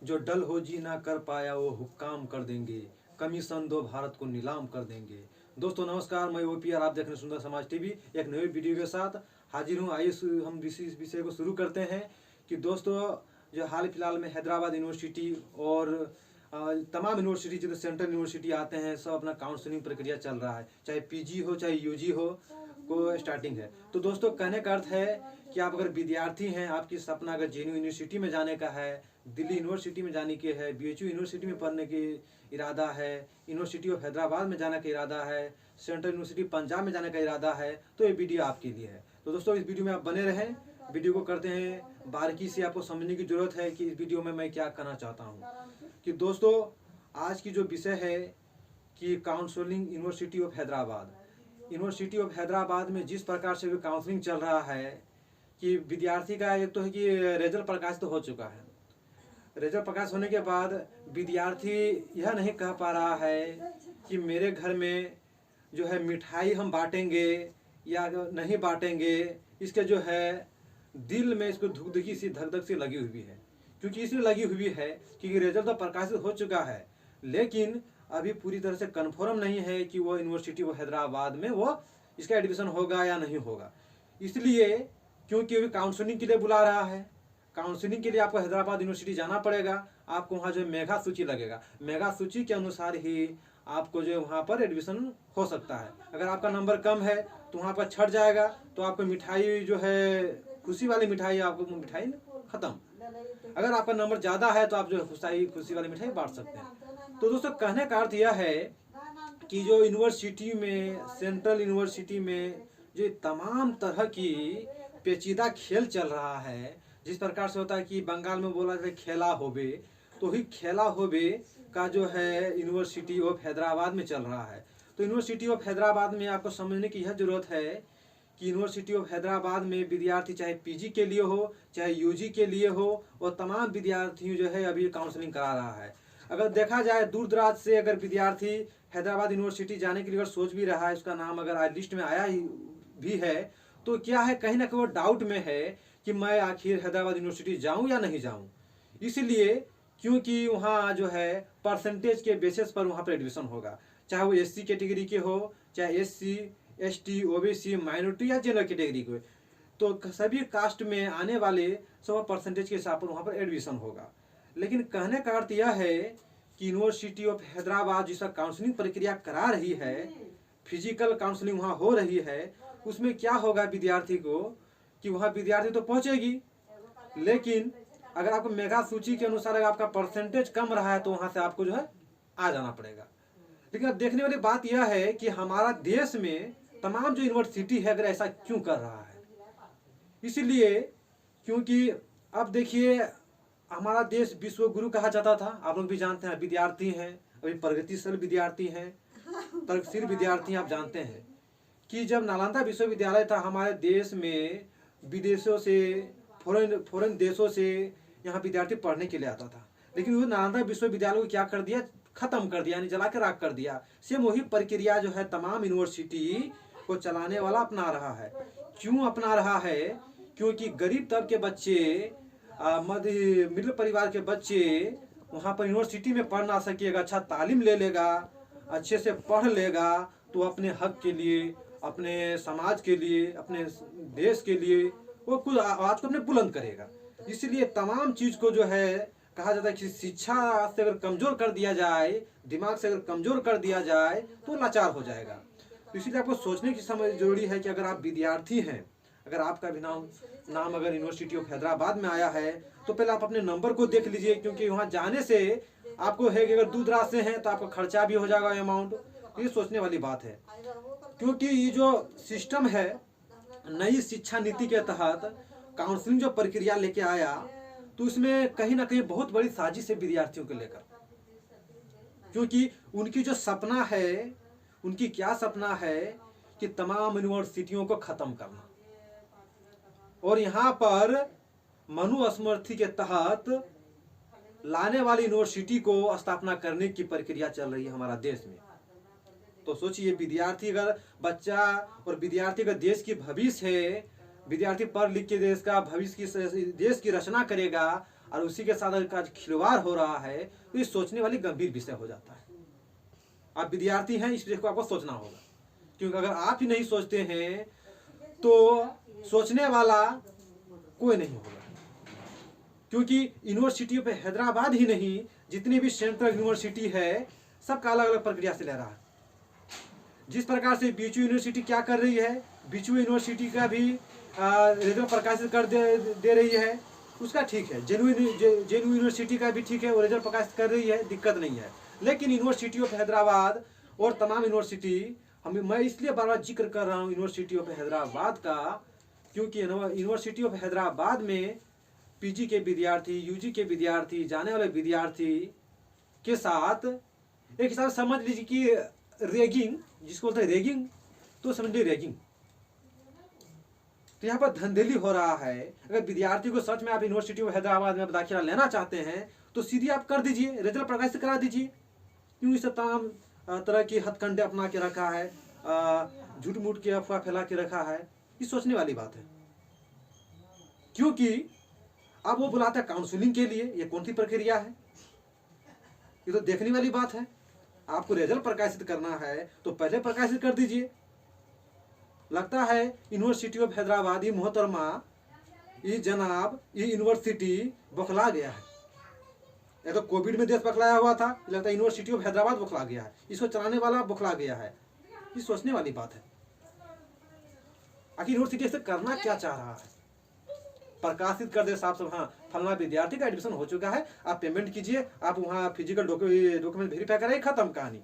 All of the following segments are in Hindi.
जो डल हो जी ना कर पाया वो हुक्काम कर देंगे, कमीशन दो भारत को नीलाम कर देंगे। दोस्तों नमस्कार, मैं ओपी और आप देख रहे हैं सुंदर समाज टीवी। एक नई वीडियो के साथ हाजिर हूँ। आइए हम इस विषय को शुरू करते हैं कि दोस्तों जो हाल फिलहाल में हैदराबाद यूनिवर्सिटी और तमाम यूनिवर्सिटी जो सेंट्रल यूनिवर्सिटी आते हैं सब अपना काउंसलिंग प्रक्रिया चल रहा है, चाहे पीजी हो चाहे यूजी हो को स्टार्टिंग है। तो दोस्तों कहने का अर्थ है कि आप अगर विद्यार्थी हैं, आपकी सपना अगर जेएनयू यूनिवर्सिटी में जाने का है, दिल्ली यूनिवर्सिटी में जाने की है, बीएचयू यूनिवर्सिटी में पढ़ने की इरादा है, यूनिवर्सिटी ऑफ हैदराबाद में जाने का इरादा है, सेंट्रल यूनिवर्सिटी पंजाब में जाने का इरादा है, तो ये वीडियो आपके लिए है। तो दोस्तों इस वीडियो में आप बने रहें। वीडियो को करते हैं बारीकी से, आपको समझने की जरूरत है कि इस वीडियो में मैं क्या कहना चाहता हूँ। कि दोस्तों आज की जो विषय है कि counselling university of Hyderabad, university of Hyderabad में जिस प्रकार से काउंसलिंग चल रहा है कि विद्यार्थी का एक तो है कि रिजल्ट प्रकाशित तो हो चुका है। रिजल्ट प्रकाश होने के बाद विद्यार्थी यह नहीं कह पा रहा है कि मेरे घर में जो है मिठाई हम बांटेंगे या नहीं बांटेंगे। इसके जो है दिल में इसको धुकधुकी सी धक धक सी लगी हुई है। क्योंकि इसलिए लगी हुई है कि रिजल्ट तो प्रकाशित हो चुका है, लेकिन अभी पूरी तरह से कंफर्म नहीं है कि वो यूनिवर्सिटी वो हैदराबाद में वो इसका एडमिशन होगा या नहीं होगा। इसलिए क्योंकि अभी काउंसलिंग के लिए बुला रहा है, काउंसलिंग के लिए आपको हैदराबाद यूनिवर्सिटी जाना पड़ेगा। आपको वहाँ जो मेगा सूची लगेगा, मेगा सूची के अनुसार ही आपको जो वहाँ पर एडमिशन हो सकता है। अगर आपका नंबर कम है तो वहाँ पर छट जाएगा, तो आपको मिठाई जो है खुशी वाली मिठाई, आपको मिठाई खत्म। अगर आपका नंबर ज़्यादा है तो आप जो खुशी वाली मिठाई बांट सकते हैं। तो दोस्तों कहने का अर्थ यह है कि जो यूनिवर्सिटी में, सेंट्रल यूनिवर्सिटी में जो तमाम तरह की पेचीदा खेल चल रहा है, जिस प्रकार से होता है कि बंगाल में बोला जाता है खेला होबे, तो ही खेला होबे का जो है यूनिवर्सिटी ऑफ हैदराबाद में चल रहा है। तो यूनिवर्सिटी ऑफ हैदराबाद में आपको समझने की यह जरूरत है कि यूनिवर्सिटी ऑफ हैदराबाद में विद्यार्थी चाहे पीजी के लिए हो चाहे यूजी के लिए हो, और तमाम विद्यार्थी जो है अभी काउंसलिंग करा रहा है। अगर देखा जाए दूर दराज से अगर विद्यार्थी हैदराबाद यूनिवर्सिटी जाने के लिए अगर सोच भी रहा है, उसका नाम अगर लिस्ट में आया ही भी है, तो क्या है कहीं ना कहीं वो डाउट में है कि मैं आखिर हैदराबाद यूनिवर्सिटी जाऊं या नहीं जाऊं। इसलिए क्योंकि वहाँ जो है परसेंटेज के बेसिस पर वहाँ पर एडमिशन होगा, चाहे वो एससी कैटेगरी के हो चाहे एससी एसटी ओबीसी माइनॉरिटी या जनरल कैटेगरी के, तो सभी कास्ट में आने वाले सब परसेंटेज के हिसाब पर वहाँ पर एडमिशन होगा। लेकिन कहने का अर्थ यह है कि यूनिवर्सिटी ऑफ हैदराबाद जिसका काउंसलिंग प्रक्रिया करा रही है, फिजिकल काउंसलिंग वहाँ हो रही है, उसमें क्या होगा विद्यार्थी को कि वहाँ विद्यार्थी तो पहुँचेगी, लेकिन अगर आपको मेगा सूची के अनुसार अगर आपका परसेंटेज कम रहा है तो वहाँ से आपको जो है आ जाना पड़ेगा। लेकिन अब देखने वाली बात यह है कि हमारा देश में तमाम जो यूनिवर्सिटी है अगर ऐसा क्यों कर रहा है। इसलिए क्योंकि अब देखिए हमारा देश विश्व गुरु कहा जाता था, आप लोग भी जानते हैं। विद्यार्थी हैं अभी प्रगतिशील विद्यार्थी हैं, तर्कशील विद्यार्थी, आप जानते हैं कि जब नालंदा विश्वविद्यालय था हमारे देश में, विदेशों से फॉरेन देशों से यहाँ विद्यार्थी पढ़ने के लिए आता था। लेकिन वो नालंदा विश्वविद्यालय को क्या कर दिया, खत्म कर दिया, यानी जला के राख कर दिया। सेम वही प्रक्रिया जो है तमाम यूनिवर्सिटी को चलाने वाला अपना रहा है। क्यों अपना रहा है? क्योंकि गरीब तबके के बच्चे, मध्य मिडिल परिवार के बच्चे वहाँ पर यूनिवर्सिटी में पढ़ ना सकेगा, अच्छा तालीम ले लेगा, अच्छे से पढ़ लेगा, तो अपने हक के लिए, अपने समाज के लिए, अपने देश के लिए वो खुद आवाज को अपने बुलंद करेगा। इसलिए तमाम चीज को जो है कहा जाता है कि शिक्षा से अगर कमजोर कर दिया जाए, दिमाग से अगर कमजोर कर दिया जाए तो लाचार हो जाएगा। तो इसलिए आपको सोचने की समझ जरूरी है कि अगर आप विद्यार्थी हैं, अगर आपका भी नाम अगर यूनिवर्सिटी ऑफ हैदराबाद में आया है, तो पहले आप अपने नंबर को देख लीजिए, क्योंकि वहाँ जाने से आपको है कि अगर दूर दराज से हैं तो आपका खर्चा भी हो जाएगा अमाउंट। ये सोचने वाली बात है, क्योंकि ये जो सिस्टम है नई शिक्षा नीति के तहत काउंसलिंग जो प्रक्रिया लेके आया, तो उसमें कहीं ना कहीं बहुत बड़ी साजिश है विद्यार्थियों को लेकर। क्योंकि उनकी जो सपना है, उनकी क्या सपना है कि तमाम यूनिवर्सिटियों को खत्म करना, और यहाँ पर मनुस्मृति के तहत लाने वाली यूनिवर्सिटी को स्थापना करने की प्रक्रिया चल रही है हमारा देश में। तो सोचिए विद्यार्थी अगर बच्चा और विद्यार्थी का देश की भविष्य है, विद्यार्थी पढ़ लिख के देश का भविष्य की, देश की रचना करेगा, और उसी के साथ अगर आज खिलवाड़ हो रहा है तो ये सोचने वाली गंभीर विषय हो जाता है। आप विद्यार्थी हैं, इस विषय को आपको सोचना होगा, क्योंकि अगर आप ही नहीं सोचते हैं तो सोचने वाला कोई नहीं होगा। क्योंकि यूनिवर्सिटियों पे हैदराबाद ही नहीं, जितनी भी सेंट्रल यूनिवर्सिटी है सबका अलग अलग प्रक्रिया से ले रहा है। जिस प्रकार से बीचू यूनिवर्सिटी क्या कर रही है, बीचू यूनिवर्सिटी का भी रिजल्ट प्रकाशित कर दे रही है, उसका ठीक है। जेएनयू यूनिवर्सिटी का भी ठीक है, वो रिजल्ट प्रकाशित कर रही है, दिक्कत नहीं है। लेकिन यूनिवर्सिटी ऑफ हैदराबाद और तमाम यूनिवर्सिटी, मैं इसलिए बार बार जिक्र कर रहा हूँ यूनिवर्सिटी ऑफ हैदराबाद का, क्योंकि यूनिवर्सिटी ऑफ हैदराबाद में पीजी के विद्यार्थी, यूजी के विद्यार्थी, जाने वाले विद्यार्थी के साथ एक हिसाब से समझ लीजिए कि रेगिंग, जिसको बोलते हैं रेगिंग, तो समझ लीजिए रेगिंग। तो यहाँ पर धंधेली हो रहा है। अगर विद्यार्थी को सच में आप यूनिवर्सिटी ऑफ हैदराबाद में दाखिला लेना चाहते हैं तो सीधी आप कर दीजिए, रिजल्ट प्रकाशित करा दीजिए। क्यों इस तमाम तरह की हथकंडे अपना के रखा है, झूठ मूठ के अफवाह फैला के रखा है, ये सोचने वाली बात है। क्योंकि अब वो बुलाता है काउंसलिंग के लिए, ये कौन सी प्रक्रिया है, ये तो देखने वाली बात है। आपको रिजल्ट प्रकाशित करना है तो पहले प्रकाशित कर दीजिए। लगता है यूनिवर्सिटी ऑफ हैदराबाद, ये मोहतरमा, ये जनाब, ये यूनिवर्सिटी बौखला गया है। या तो कोविड में देश बौखलाया हुआ था, लगता है यूनिवर्सिटी ऑफ हैदराबाद बौखला गया है, इसको चलाने वाला बौखला गया है। ये सोचने वाली बात है। आखिर यूनिवर्सिटी से करना क्या चाह रहा है? प्रकाशित कर दे साहब, हाँ फलना विद्यार्थी का एडमिशन हो चुका है, आप पेमेंट कीजिए, आप वहाँ फिजिकल डॉक्यूमेंट वेरीफाई कराइए, खत्म कहानी।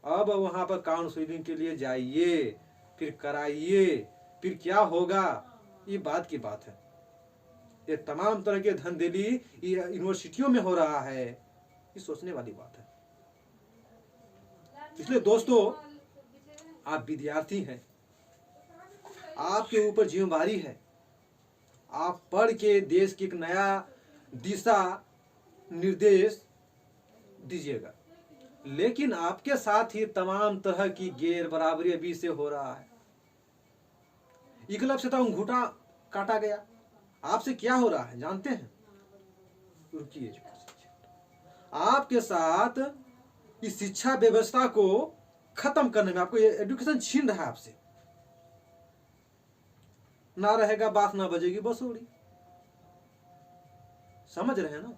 अब वहाँ पर काउंसलिंग के लिए जाइए, फिर कराइए, फिर क्या होगा, ये बात की बात है। ये तमाम तरह के धंधेली यूनिवर्सिटियों में हो रहा है, ये सोचने वाली बात है। इसलिए दोस्तों, आप विद्यार्थी हैं, आपके ऊपर जिम्मेदारी है, आप पढ़ के देश की एक नया दिशा निर्देश दीजिएगा। लेकिन आपके साथ ही तमाम तरह की गैर बराबरी अभी से हो रहा है। इकलब से तो अंगूठा काटा गया, आपसे क्या हो रहा है जानते हैं? रुकिए, आपके साथ इस शिक्षा व्यवस्था को खत्म करने में, आपको ये एजुकेशन छीन रहा है आपसे। ना रहेगा बात, ना बजेगी बसूड़ी। समझ रहे हैं ना?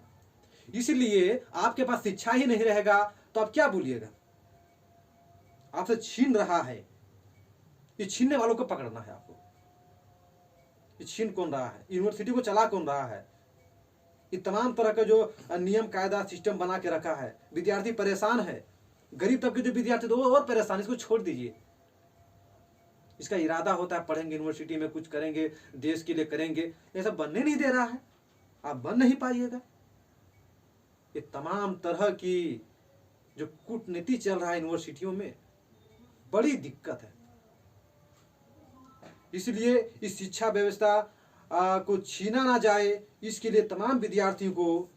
इसलिए आपके पास शिक्षा ही नहीं रहेगा तो आप क्या बोलिएगा? आपसे छीन रहा है, ये छीनने वालों को पकड़ना है आपको। ये छीन कौन रहा है? यूनिवर्सिटी को चला कौन रहा है? ये तमाम तरह का जो नियम कायदा सिस्टम बना के रखा है, विद्यार्थी परेशान है। गरीब तबके जो विद्यार्थी तो वो और परेशान, इसको छोड़ दीजिए। इसका इरादा होता है पढ़ेंगे यूनिवर्सिटी में, कुछ करेंगे, देश के लिए करेंगे, ऐसा बनने नहीं दे रहा है, आप बन नहीं पाइएगा। ये तमाम तरह की जो कूटनीति चल रहा है यूनिवर्सिटियों में, बड़ी दिक्कत है। इसलिए इस शिक्षा व्यवस्था को छीना ना जाए, इसके लिए तमाम विद्यार्थियों को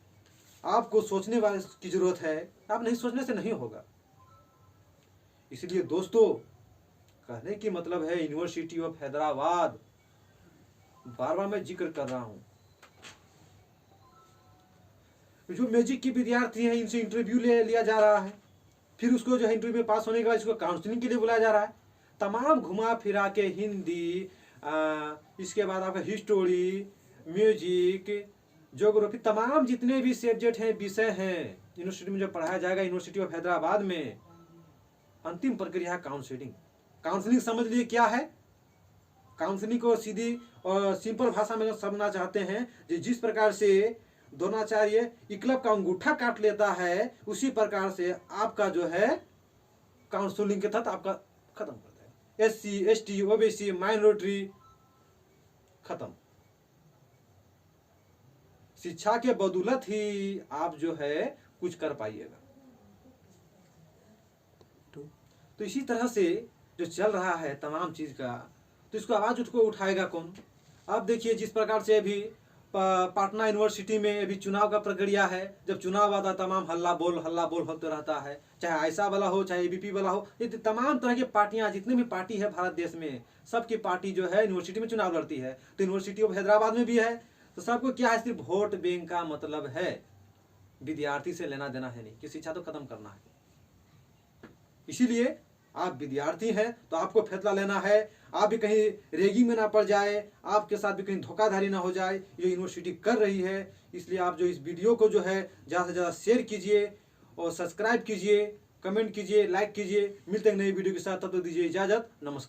आपको सोचने वाले की जरूरत है। आप नहीं सोचने से नहीं होगा। इसलिए दोस्तों, कहने की मतलब है यूनिवर्सिटी ऑफ हैदराबाद, बार बार मैं जिक्र कर रहा हूं, जो मैजिक के विद्यार्थी हैं इनसे इंटरव्यू लिया जा रहा है, फिर उसको जो है इंटरव्यू में पास होने के बाद इसको काउंसलिंग के लिए बुलाया जा रहा है। तमाम घुमा फिरा के हिंदी, इसके बाद आपका हिस्टोरी, म्यूजिक, ज्योग्राफी, तमाम जितने भी सब्जेक्ट हैं, विषय हैं यूनिवर्सिटी में जो पढ़ाया जाएगा यूनिवर्सिटी ऑफ हैदराबाद में, अंतिम प्रक्रिया है काउंसलिंग। काउंसलिंग समझ लिए क्या है? काउंसलिंग को सीधी और सिंपल भाषा में समझना चाहते हैं, जिस प्रकार से द्रोणाचार्य इकलब का अंगूठा काट लेता है, उसी प्रकार से आपका जो है काउंसलिंग के तहत आपका खत्म कर देगा। SC, ST, OBC, माइनॉरिटी खत्म। शिक्षा के बदौलत ही आप जो है कुछ कर पाइएगा। तो इसी तरह से जो चल रहा है तमाम चीज का, तो इसको आवाज उठाएगा कौन? अब देखिए, जिस प्रकार से अभी पटना यूनिवर्सिटी में अभी चुनाव का प्रक्रिया है, जब चुनाव आता तमाम हल्ला बोल होते रहता है, चाहे ऐसा वाला हो, चाहे ABP वाला हो, ये तमाम तरह की पार्टियां, जितने भी पार्टी है भारत देश में, सबकी पार्टी जो है यूनिवर्सिटी में चुनाव लड़ती है। तो यूनिवर्सिटी ऑफ हैदराबाद में भी है, तो सबको क्या है, सिर्फ वोट बैंक का मतलब है, विद्यार्थी से लेना देना है नहीं, कि शिक्षा तो खत्म करना है। इसीलिए आप विद्यार्थी हैं तो आपको फैसला लेना है, आप भी कहीं रेगी में ना पड़ जाए, आपके साथ भी कहीं धोखाधड़ी ना हो जाए, ये यूनिवर्सिटी कर रही है। इसलिए आप जो इस वीडियो को जो है ज़्यादा से ज़्यादा शेयर कीजिए और सब्सक्राइब कीजिए, कमेंट कीजिए, लाइक कीजिए। मिलते हैं नई वीडियो के साथ, तब तक दीजिए इजाज़त, नमस्कार।